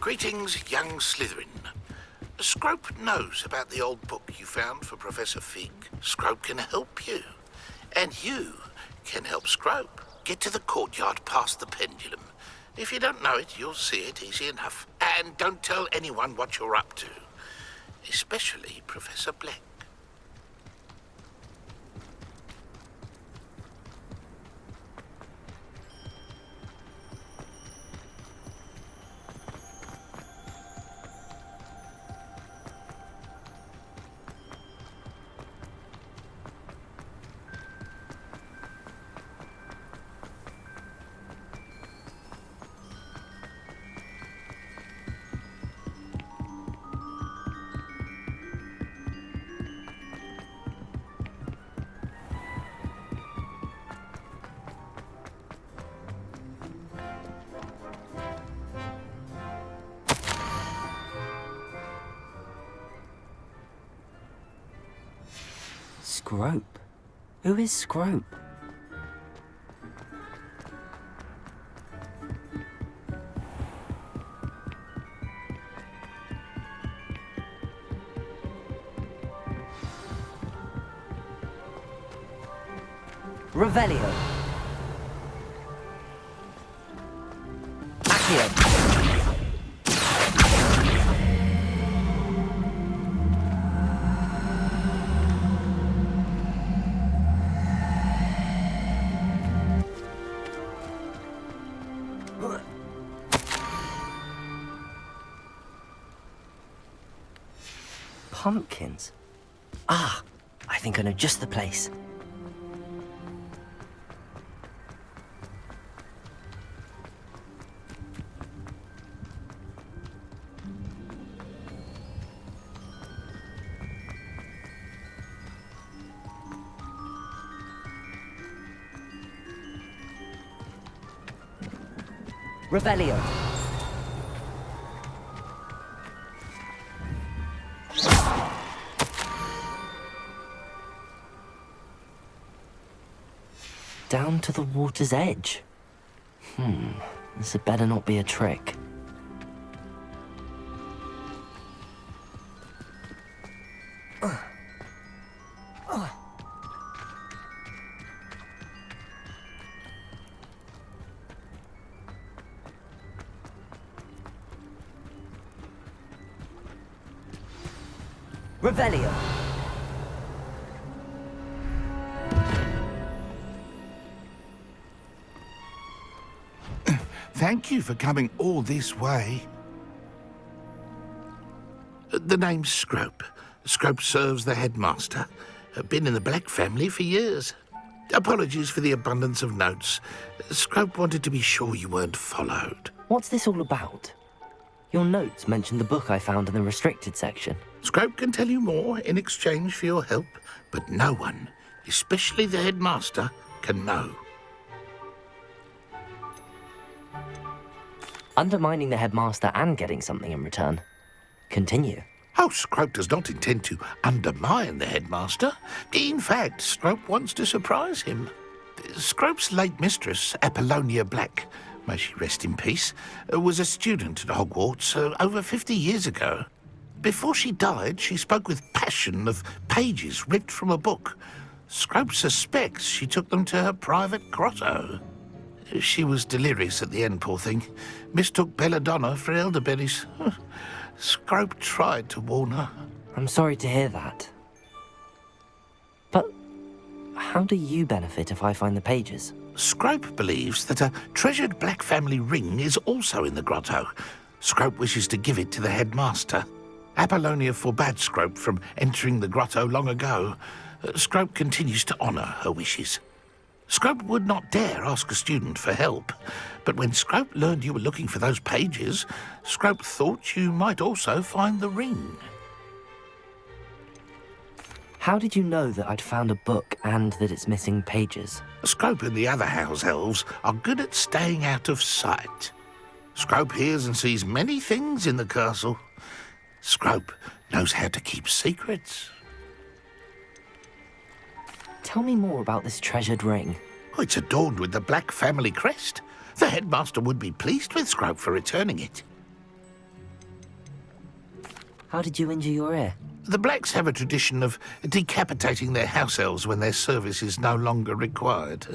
Greetings, young Slytherin. Scrope knows about the old book you found for Professor Fig. Scrope can help you. And you can help Scrope get to the courtyard past the pendulum. If you don't know it, you'll see it easy enough. And don't tell anyone what you're up to. Especially Professor Black. Scrope? Who is Scrope? Revelio. Accio. Pumpkins? Ah, I think I know just the place. Revelio. Down to the water's edge. This had better not be a trick. Revelio. Thank you for coming all this way. The name's Scrope. Scrope serves the headmaster. Been in the Black family for years. Apologies for the abundance of notes. Scrope wanted to be sure you weren't followed. What's this all about? Your notes mentioned the book I found in the restricted section. Scrope can tell you more in exchange for your help, but no one, especially the headmaster, can know. Undermining the headmaster and getting something in return. Continue. Oh, Scrope does not intend to undermine the headmaster. In fact, Scrope wants to surprise him. Scrope's late mistress, Apollonia Black, may she rest in peace, was a student at Hogwarts over 50 years ago. Before she died, she spoke with passion of pages ripped from a book. Scrope suspects she took them to her private grotto. She was delirious at the end, poor thing. Mistook belladonna for elderberries. Scrope tried to warn her. I'm sorry to hear that. But how do you benefit if I find the pages? Scrope believes that a treasured Black family ring is also in the grotto. Scrope wishes to give it to the headmaster. Apollonia forbade Scrope from entering the grotto long ago. Scrope continues to honour her wishes. Scrope would not dare ask a student for help, but when Scrope learned you were looking for those pages, Scrope thought you might also find the ring. How did you know that I'd found a book and that it's missing pages? Scrope and the other house elves are good at staying out of sight. Scrope hears and sees many things in the castle. Scrope knows how to keep secrets. Tell me more about this treasured ring. Oh, it's adorned with the Black family crest. The headmaster would be pleased with Scrope for returning it. How did you injure your ear? The Blacks have a tradition of decapitating their house elves when their service is no longer required.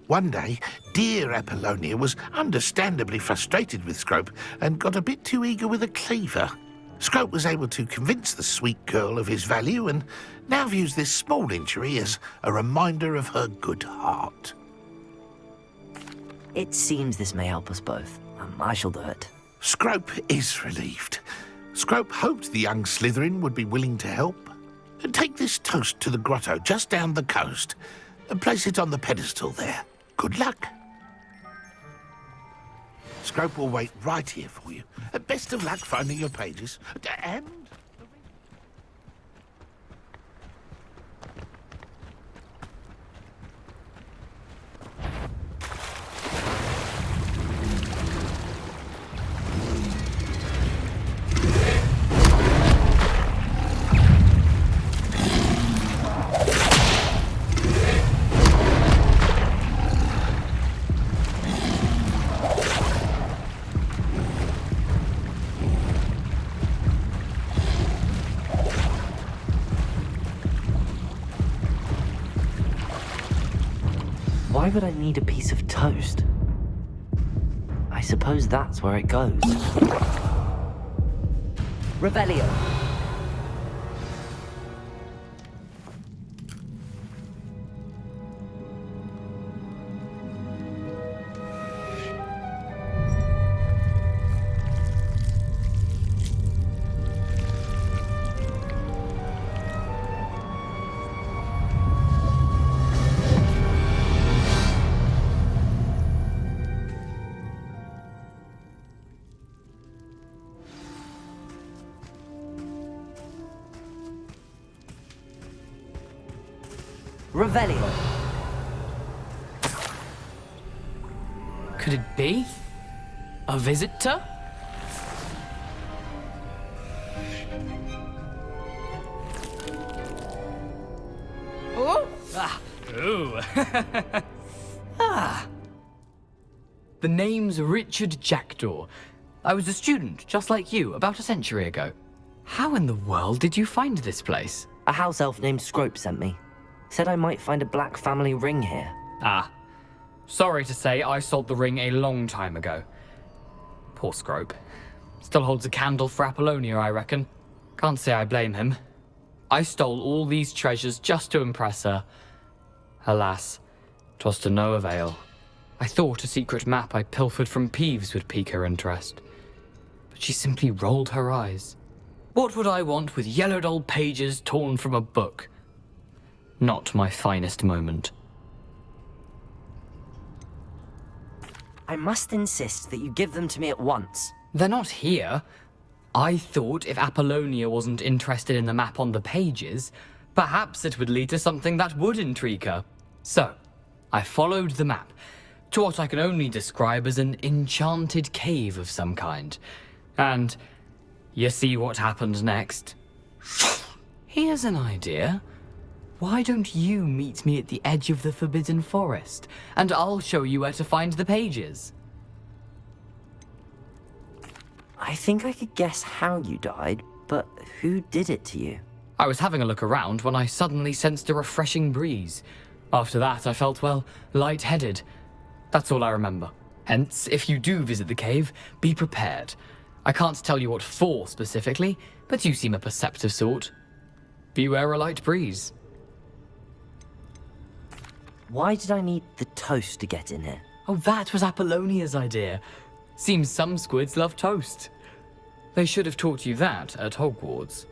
One day, dear Apollonia was understandably frustrated with Scrope and got a bit too eager with a cleaver. Scrope was able to convince the sweet girl of his value and now views this small injury as a reminder of her good heart. It seems this may help us both. I shall do it. Scrope is relieved. Scrope hoped the young Slytherin would be willing to help. Take this toast to the grotto just down the coast and place it on the pedestal there. Good luck. Scrope will wait right here for you. Best of luck finding your pages. And... Why would I need a piece of toast? I suppose that's where it goes. Revelio. Revelio. Could it be? A visitor? Oh! Ah! Ooh! Ah! The name's Richard Jackdaw. I was a student, just like you, about a century ago. How in the world did you find this place? A house elf named Scrope sent me. Said I might find a black family ring here. Ah. Sorry to say, I sold the ring a long time ago. Poor Scrope. Still holds a candle for Apollonia, I reckon. Can't say I blame him. I stole all these treasures just to impress her. Alas, 'twas to no avail. I thought a secret map I pilfered from Peeves would pique her interest. But she simply rolled her eyes. What would I want with yellowed old pages torn from a book? Not my finest moment. I must insist that you give them to me at once. They're not here. I thought if Apollonia wasn't interested in the map on the pages, perhaps it would lead to something that would intrigue her. So, I followed the map to what I can only describe as an enchanted cave of some kind. And you see what happened next? Here's an idea. Why don't you meet me at the edge of the Forbidden Forest, and I'll show you where to find the pages? I think I could guess how you died, but who did it to you? I was having a look around when I suddenly sensed a refreshing breeze. After that, I felt, well, lightheaded. That's all I remember. Hence, if you do visit the cave, be prepared. I can't tell you what for specifically, but you seem a perceptive sort. Beware a light breeze. Why did I need the toast to get in here? Oh, that was Apollonia's idea. Seems some squids love toast. They should have taught you that at Hogwarts.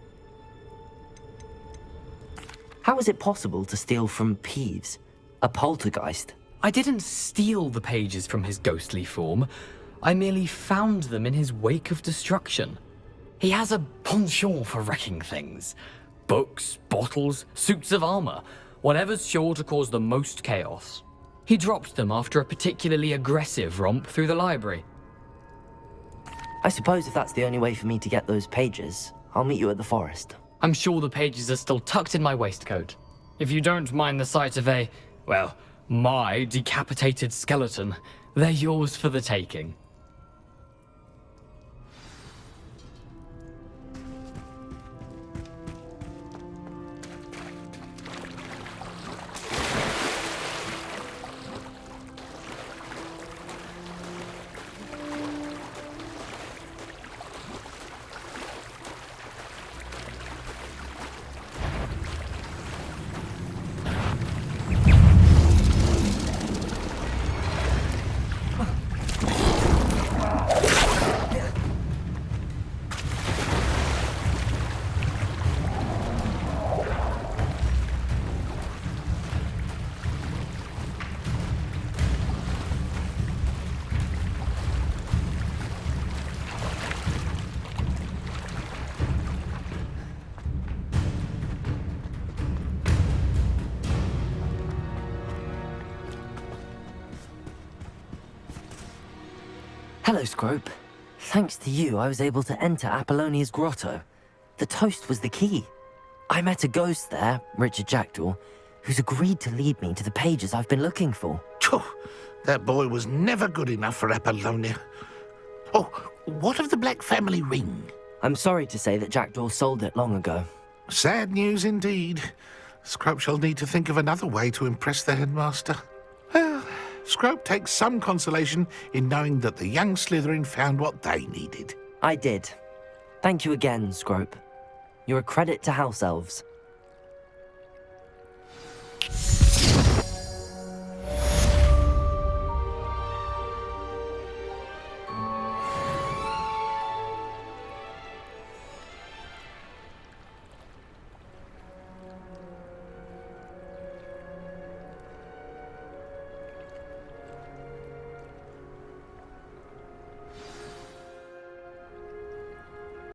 How is it possible to steal from Peeves, a poltergeist? I didn't steal the pages from his ghostly form. I merely found them in his wake of destruction. He has a penchant for wrecking things. Books, bottles, suits of armor, whatever's sure to cause the most chaos. He dropped them after a particularly aggressive romp through the library. I suppose if that's the only way for me to get those pages, I'll meet you at the forest. I'm sure the pages are still tucked in my waistcoat. If you don't mind the sight of my decapitated skeleton, they're yours for the taking. Hello, Scrope. Thanks to you, I was able to enter Apollonia's grotto. The toast was the key. I met a ghost there, Richard Jackdaw, who's agreed to lead me to the pages I've been looking for. Phew, that boy was never good enough for Apollonia. Oh, what of the Black family ring? I'm sorry to say that Jackdaw sold it long ago. Sad news indeed. Scrope shall need to think of another way to impress the headmaster. Well, Scrope takes some consolation in knowing that the young Slytherin found what they needed. I did. Thank you again, Scrope. You're a credit to House Elves.